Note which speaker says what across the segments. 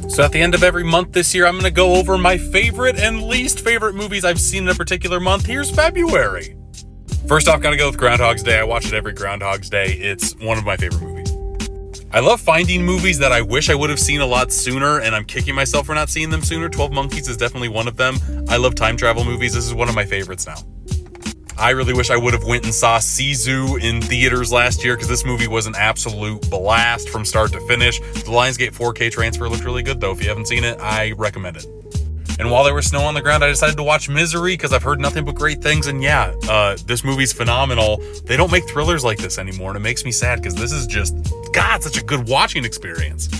Speaker 1: So at the end of every month this year, I'm going to go over my favorite and least favorite movies I've seen in a particular month. Here's February. First off, gotta go with Groundhog's Day. I watch it every Groundhog's Day. It's one of my favorite movies. I love finding movies that I wish I would have seen a lot sooner, and I'm kicking myself for not seeing them sooner. 12 Monkeys is definitely one of them. I love time travel movies. This is one of my favorites now. I really wish I would have went and saw Sisu in theaters last year, because this movie was an absolute blast from start to finish. The Lionsgate 4K transfer looked really good, though. If you haven't seen it, I recommend it. And while there was snow on the ground, I decided to watch Misery, because I've heard nothing but great things. And yeah, this movie's phenomenal. They don't make thrillers like this anymore, and it makes me sad, because this is just, God, such a good watching experience.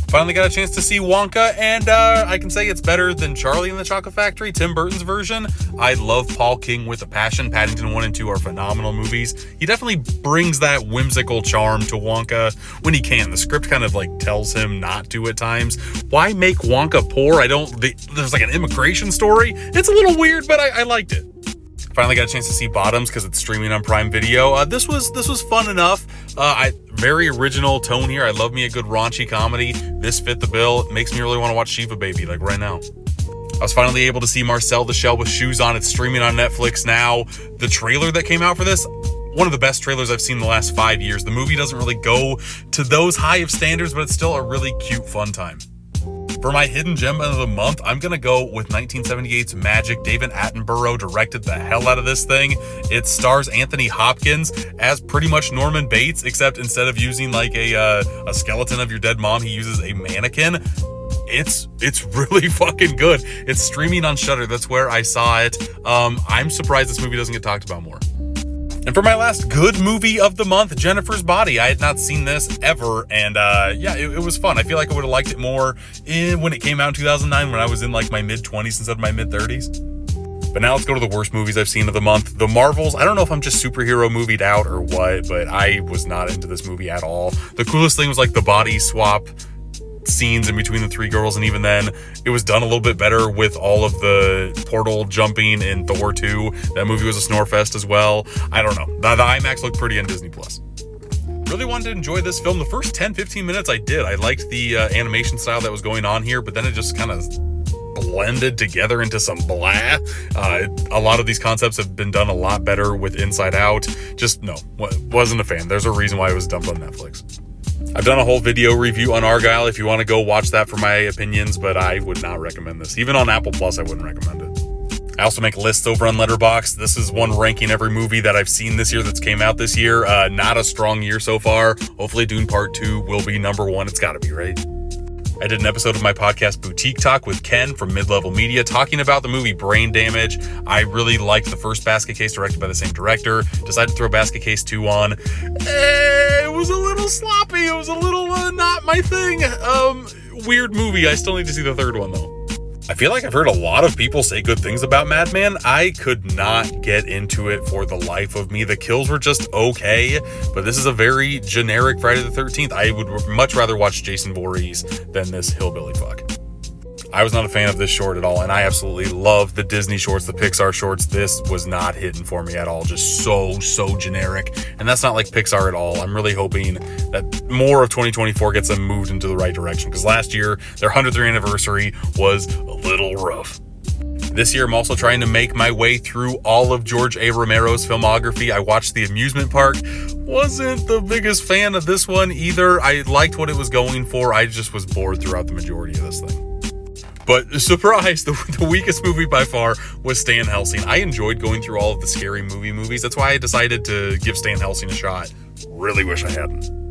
Speaker 1: Finally got a chance to see Wonka, and I can say it's better than Charlie and the Chocolate Factory, Tim Burton's version. I love Paul King with a passion. Paddington 1 and 2 are phenomenal movies. He definitely brings that whimsical charm to Wonka when he can. The script kind of like tells him not to at times. Why make Wonka poor? There's like an immigration story. It's a little weird, but I liked it. Finally got a chance to see Bottoms because it's streaming on Prime Video. This was fun enough. Very original tone here. I love me a good raunchy comedy. This fit the bill. It makes me really want to watch Shiva Baby, like right now. I was finally able to see Marcel the Shell with Shoes On. It's streaming on Netflix now. The trailer that came out for this, one of the best trailers I've seen in the last 5 years. The movie doesn't really go to those high of standards, but it's still a really cute, fun time. For my hidden gem of the month, I'm going to go with 1978's Magic. David Attenborough directed the hell out of this thing. It stars Anthony Hopkins as pretty much Norman Bates, except instead of using like a skeleton of your dead mom, he uses a mannequin. It's really fucking good. It's streaming on Shudder. That's where I saw it. I'm surprised this movie doesn't get talked about more. And for my last good movie of the month, Jennifer's Body. I had not seen this ever, and it was fun. I feel like I would have liked it more when it came out in 2009, when I was in like my mid-20s instead of my mid-30s. But now let's go to the worst movies I've seen of the month. The Marvels. I don't know if I'm just superhero movied out or what, but I was not into this movie at all. The coolest thing was like the body swap scenes in between the three girls, and even then it was done a little bit better with all of the portal jumping in Thor 2. That movie was a snore fest as well. I don't know. The IMAX looked pretty on Disney Plus. Really wanted to enjoy this film. The first 10-15 minutes I did. I liked the animation style that was going on here, but then it just kind of blended together into some blah. A lot of these concepts have been done a lot better with Inside Out. Just no, wasn't a fan. There's a reason why it was dumped on Netflix. I've done a whole video review on Argyle if you want to go watch that for my opinions, but I would not recommend this. Even on Apple Plus, I wouldn't recommend it. I also make lists over on Letterboxd. This is one ranking every movie that I've seen this year that's came out this year. Not a strong year so far. Hopefully Dune Part 2 will be number one. It's got to be, right? I did an episode of my podcast Boutique Talk with Ken from Mid-Level Media talking about the movie Brain Damage. I really liked the first Basket Case, directed by the same director. Decided to throw Basket Case 2 on. It was a little sloppy. It was a little not my thing. Weird movie. I still need to see the third one though. I feel like I've heard a lot of people say good things about Madman. I could not get into it for the life of me. The kills were just okay, but this is a very generic Friday the 13th. I would much rather watch Jason Voorhees than this hillbilly fuck. I was not a fan of this short at all, and I absolutely love the Disney shorts, the Pixar shorts. This was not hitting for me at all. Just so generic, and that's not like Pixar at all. I'm really hoping that more of 2024 gets them moved into the right direction, because last year, their 100th year anniversary was a little rough. This year, I'm also trying to make my way through all of George A. Romero's filmography. I watched The Amusement Park. Wasn't the biggest fan of this one either. I liked what it was going for. I just was bored throughout the majority of this thing. But surprise, the weakest movie by far was Stan Helsing. I enjoyed going through all of the scary movies. That's why I decided to give Stan Helsing a shot. Really wish I hadn't.